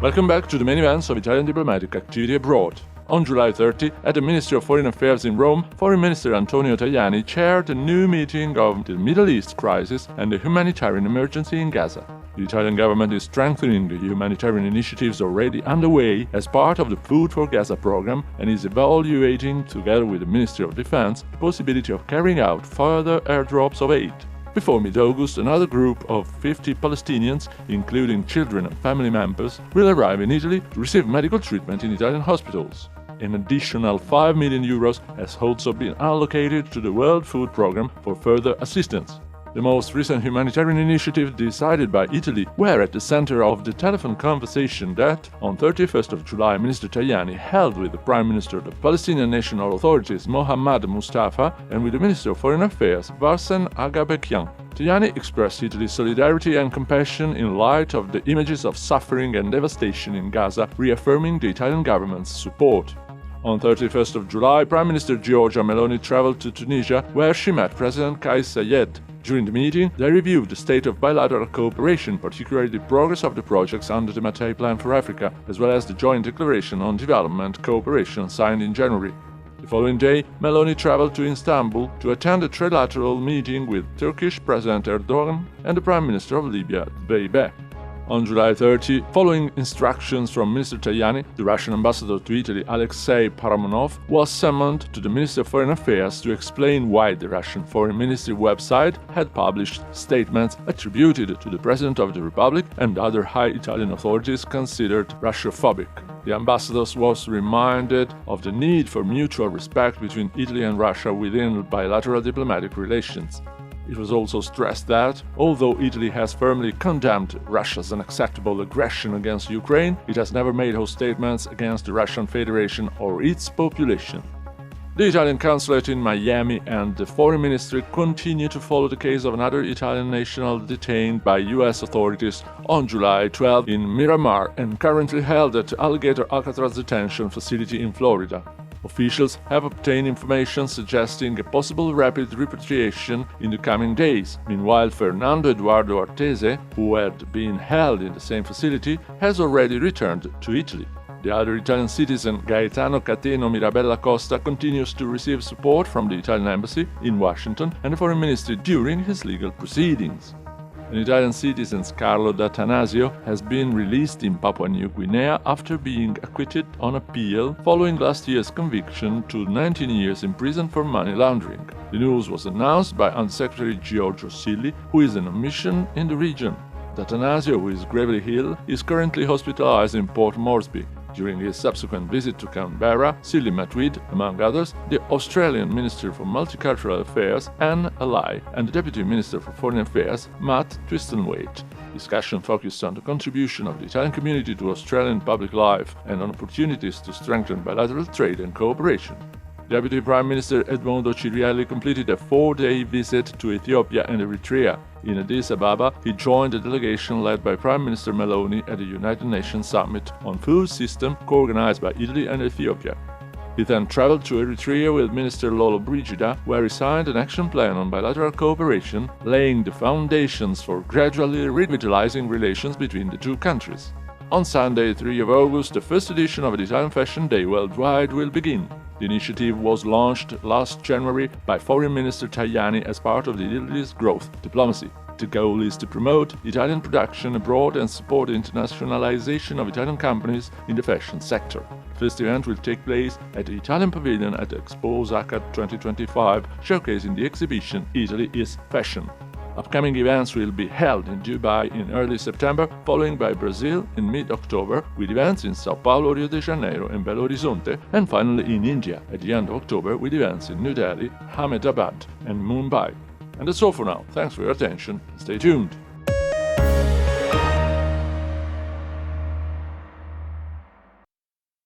Welcome back to the main events of Italian diplomatic activity abroad. On July 30, at the Ministry of Foreign Affairs in Rome, Foreign Minister Antonio Tajani chaired a new meeting of the Middle East crisis and the humanitarian emergency in Gaza. The Italian government is strengthening the humanitarian initiatives already underway as part of the Food for Gaza program and is evaluating, together with the Ministry of Defense, the possibility of carrying out further airdrops of aid. Before mid-August, another group of 50 Palestinians, including children and family members, will arrive in Italy to receive medical treatment in Italian hospitals. An additional 5 million euros has also been allocated to the World Food Programme for further assistance. The most recent humanitarian initiative decided by Italy were at the center of the telephone conversation that, on 31st of July, Minister Tajani held with the Prime Minister of the Palestinian National Authorities Mohammad Mustafa and with the Minister of Foreign Affairs Bassem Agabekyan. Tajani expressed Italy's solidarity and compassion in light of the images of suffering and devastation in Gaza, reaffirming the Italian government's support. On 31st of July, Prime Minister Giorgia Meloni traveled to Tunisia, where she met President Kais Saied. During the meeting, they reviewed the state of bilateral cooperation, particularly the progress of the projects under the Mattei Plan for Africa, as well as the joint declaration on development cooperation signed in January. The following day, Meloni traveled to Istanbul to attend a trilateral meeting with Turkish President Erdogan and the Prime Minister of Libya, Beibeh. On July 30, following instructions from Minister Tajani, the Russian ambassador to Italy, Alexei Paramonov, was summoned to the Ministry of Foreign Affairs to explain why the Russian Foreign Ministry website had published statements attributed to the President of the Republic and other high Italian authorities considered Russophobic. The ambassador was reminded of the need for mutual respect between Italy and Russia within bilateral diplomatic relations. It was also stressed that, although Italy has firmly condemned Russia's unacceptable aggression against Ukraine, it has never made hostile statements against the Russian Federation or its population. The Italian consulate in Miami and the Foreign Ministry continue to follow the case of another Italian national detained by U.S. authorities on July 12 in Miramar and currently held at Alligator Alcatraz detention facility in Florida. Officials have obtained information suggesting a possible rapid repatriation in the coming days. Meanwhile, Fernando Eduardo Artese, who had been held in the same facility, has already returned to Italy. The other Italian citizen, Gaetano Cateno Mirabella Costa, continues to receive support from the Italian embassy in Washington and the Foreign Ministry during his legal proceedings. An Italian citizen, Carlo D'Atanasio, has been released in Papua New Guinea after being acquitted on appeal following last year's conviction to 19 years in prison for money laundering. The news was announced by Undersecretary Giorgio Silli, who is on a mission in the region. D'Atanasio, who is gravely ill, is currently hospitalized in Port Moresby. During his subsequent visit to Canberra, Silli met with, among others, the Australian Minister for Multicultural Affairs, Anne Alai, and the Deputy Minister for Foreign Affairs, Matt Twistonwaite. Discussion focused on the contribution of the Italian community to Australian public life and on opportunities to strengthen bilateral trade and cooperation. Deputy Prime Minister Edmondo Cirielli completed a 4-day visit to Ethiopia and Eritrea. In Addis Ababa, he joined a delegation led by Prime Minister Meloni at the United Nations Summit on Food System co-organized by Italy and Ethiopia. He then traveled to Eritrea with Minister Lolo Brigida, where he signed an action plan on bilateral cooperation, laying the foundations for gradually revitalizing relations between the two countries. On Sunday, 3 of August, the first edition of the Italian Fashion Day worldwide will begin. The initiative was launched last January by Foreign Minister Tajani as part of Italy's growth diplomacy. The goal is to promote Italian production abroad and support the internationalization of Italian companies in the fashion sector. The first event will take place at the Italian Pavilion at Expo Osaka 2025, showcasing the exhibition Italy is Fashion. Upcoming events will be held in Dubai in early September, following by Brazil in mid-October, with events in Sao Paulo, Rio de Janeiro and Belo Horizonte, and finally in India at the end of October with events in New Delhi, Ahmedabad and Mumbai. And that's all for now. Thanks for your attention. Stay tuned.